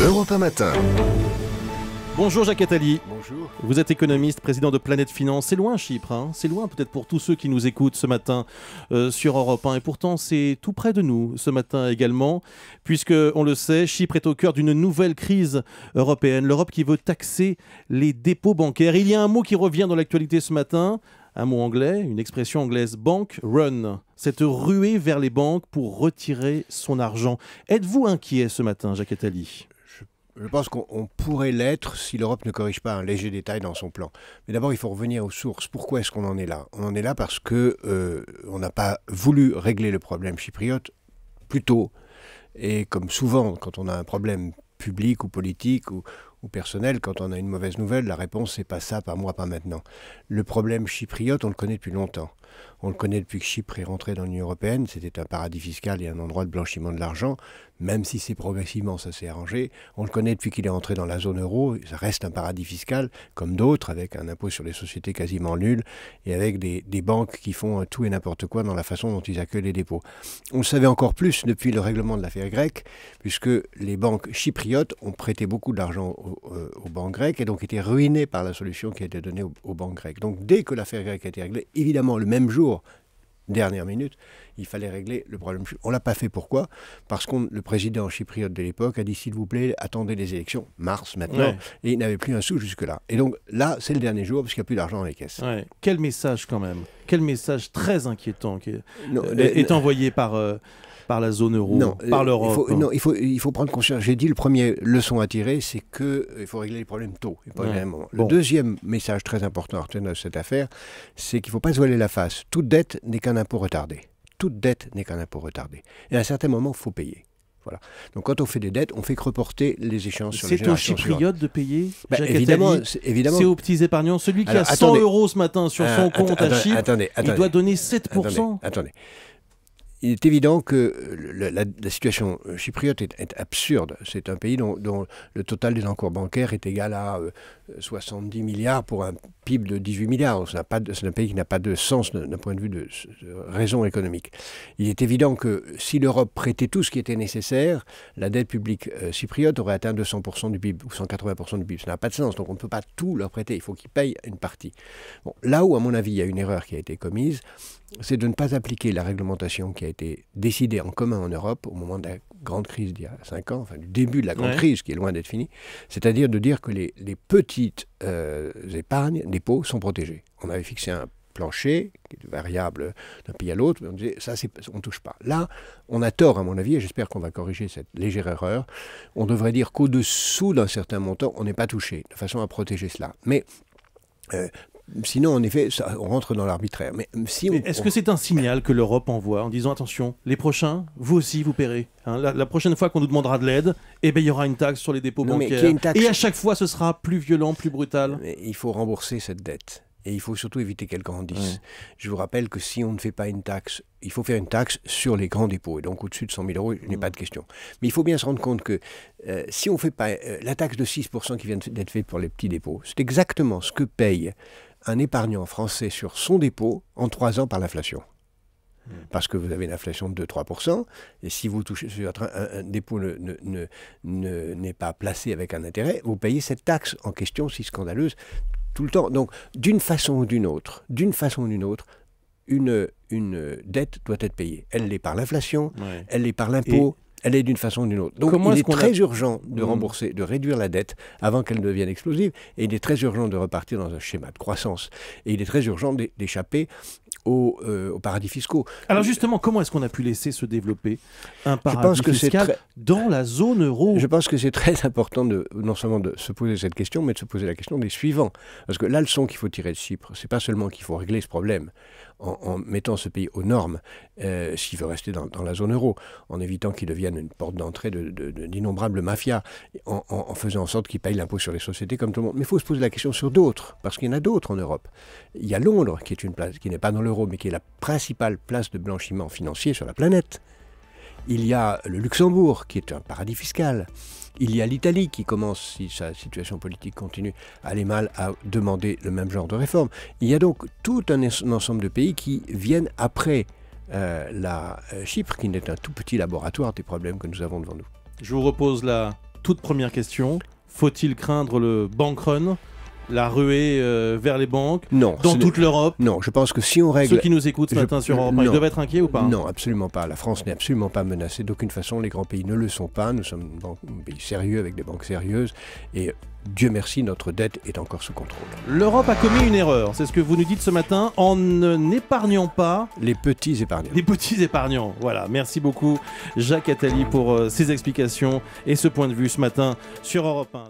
Europe 1 Matin. Bonjour Jacques Attali. Bonjour. Vous êtes économiste, président de Planète Finance. C'est loin Chypre, hein, c'est loin peut-être pour tous ceux qui nous écoutent ce matin sur Europe 1. Et pourtant c'est tout près de nous ce matin également, puisque on le sait, Chypre est au cœur d'une nouvelle crise européenne. L'Europe qui veut taxer les dépôts bancaires. Il y a un mot qui revient dans l'actualité ce matin, un mot anglais, une expression anglaise, bank run. Cette ruée vers les banques pour retirer son argent. Êtes-vous inquiet ce matin, Jacques Attali ? Je pense qu'on pourrait l'être si l'Europe ne corrige pas un léger détail dans son plan. Mais d'abord, il faut revenir aux sources. Pourquoi est-ce qu'on en est là? On en est là parce que on n'a pas voulu régler le problème chypriote plus tôt. Et comme souvent, quand on a un problème public ou politique ou personnel, quand on a une mauvaise nouvelle, la réponse c'est pas ça, pas moi, pas maintenant. Le problème chypriote, on le connaît depuis longtemps. On le connaît depuis que Chypre est rentré dans l'Union européenne. C'était un paradis fiscal et un endroit de blanchiment de l'argent. Même si c'est progressivement, ça s'est arrangé. On le connaît depuis qu'il est rentré dans la zone euro. Ça reste un paradis fiscal, comme d'autres, avec un impôt sur les sociétés quasiment nul et avec des banques qui font tout et n'importe quoi dans la façon dont ils accueillent les dépôts. On le savait encore plus depuis le règlement de l'affaire grecque, puisque les banques chypriotes ont prêté beaucoup d'argent aux banques grecques et donc étaient ruinées par la solution qui a été donnée aux banques grecques. Donc dès que l'affaire grecque a été réglée, évidemment le même jour, dernière minute, il fallait régler le problème. On ne l'a pas fait. Pourquoi? Parce que le président chypriote de l'époque a dit, s'il vous plaît, attendez les élections, mars maintenant, ouais. Et il n'avait plus un sou jusque-là. Et donc là, c'est le dernier jour, parce qu'il n'y a plus d'argent dans les caisses. Ouais. Quel message quand même, quel message très inquiétant qui est envoyé par la zone euro, par l'Europe. Il faut prendre conscience. J'ai dit, le premier leçon à tirer, c'est qu'il faut régler les problèmes tôt. Et pas Le deuxième message très important à retenir de cette affaire, c'est qu'il ne faut pas se voiler la face. Toute dette n'est qu'un impôt retardé. Toute dette n'est qu'un impôt retardé. Et à un certain moment, il faut payer. Voilà. Donc quand on fait des dettes, on fait que reporter les échéances sur les générations suivantes. C'est aux Chypriotes de payer, évidemment. C'est aux petits épargnants. Celui qui a 100 € ce matin sur son compte à Chypre, il doit donner 7%. Attendez. Il est évident que la situation chypriote est absurde. C'est un pays dont le total des encours bancaires est égal à 70 milliards pour un PIB de 18 milliards. C'est un pays qui n'a pas de sens d'un point de vue de raison économique. Il est évident que si l'Europe prêtait tout ce qui était nécessaire, la dette publique chypriote aurait atteint 200% du PIB ou 180% du PIB. Ça n'a pas de sens. Donc on ne peut pas tout leur prêter. Il faut qu'ils payent une partie. Bon, là où, à mon avis, il y a une erreur qui a été commise, c'est de ne pas appliquer la réglementation qui a été décidée en commun en Europe au moment de la grande crise d'il y a 5 ans, enfin du début de la grande crise qui est loin d'être finie, c'est-à-dire de dire que les petites épargnes, dépôts sont protégés. On avait fixé un plancher qui est variable d'un pays à l'autre, mais on disait ça, on ne touche pas. Là, on a tort à mon avis, et j'espère qu'on va corriger cette légère erreur. On devrait dire qu'au-dessous d'un certain montant, on n'est pas touché, de façon à protéger cela. Mais sinon, en effet, on rentre dans l'arbitraire. Mais est-ce que c'est un signal que l'Europe envoie en disant attention, les prochains, vous aussi, vous paierez. Hein, la prochaine fois qu'on nous demandera de l'aide, il y aura une taxe sur les dépôts bancaires. Et à chaque fois, ce sera plus violent, plus brutal. Mais il faut rembourser cette dette. Et il faut surtout éviter qu'elle grandisse. Je vous rappelle que si on ne fait pas une taxe, il faut faire une taxe sur les grands dépôts. Et donc au-dessus de 100 000 €, il n'est pas de question. Mais il faut bien se rendre compte que si on ne fait pas la taxe de 6% qui vient d'être faite pour les petits dépôts, c'est exactement ce que paye un épargnant français sur son dépôt en 3 ans par l'inflation. Parce que vous avez une inflation de 2-3%, et si vous touchez sur un dépôt n'est pas placé avec un intérêt, vous payez cette taxe en question si scandaleuse tout le temps. Donc, d'une façon ou d'une autre, une dette doit être payée. Elle l'est par l'inflation, elle l'est par l'impôt, elle est d'une façon ou d'une autre. Donc il est très urgent de rembourser, de réduire la dette avant qu'elle ne devienne explosive, et il est très urgent de repartir dans un schéma de croissance. Et il est très urgent d'échapper aux paradis fiscaux. Alors justement, comment est-ce qu'on a pu laisser se développer un paradis fiscal dans la zone euro? Je pense que c'est très important non seulement de se poser cette question, mais de se poser la question des suivants. Parce que la leçon qu'il faut tirer de Chypre, c'est pas seulement qu'il faut régler ce problème en mettant ce pays aux normes, s'il veut rester dans la zone euro, en évitant qu'il devienne une porte d'entrée d'innombrables mafias, en faisant en sorte qu'il paye l'impôt sur les sociétés comme tout le monde. Mais il faut se poser la question sur d'autres, parce qu'il y en a d'autres en Europe. Il y a Londres, qui est une place qui n'est pas dans l'euro, mais qui est la principale place de blanchiment financier sur la planète. Il y a le Luxembourg, qui est un paradis fiscal. Il y a l'Italie, qui commence, si sa situation politique continue à aller mal, à demander le même genre de réforme. Il y a donc tout un ensemble de pays qui viennent après Chypre, qui n'est un tout petit laboratoire des problèmes que nous avons devant nous. Je vous repose la toute première question. Faut-il craindre le bank run, la ruée vers les banques, Non, dans toute l'Europe? Non, je pense que si on règle... Ceux qui nous écoutent ce matin sur Europe 1, ils doivent être inquiets ou pas? Non, absolument pas. La France n'est absolument pas menacée d'aucune façon. Les grands pays ne le sont pas. Nous sommes un pays sérieux avec des banques sérieuses. Et Dieu merci, notre dette est encore sous contrôle. L'Europe a commis une erreur, c'est ce que vous nous dites ce matin, en n'épargnant pas les petits épargnants. Les petits épargnants, voilà. Merci beaucoup Jacques Attali pour ces explications et ce point de vue ce matin sur Europe 1.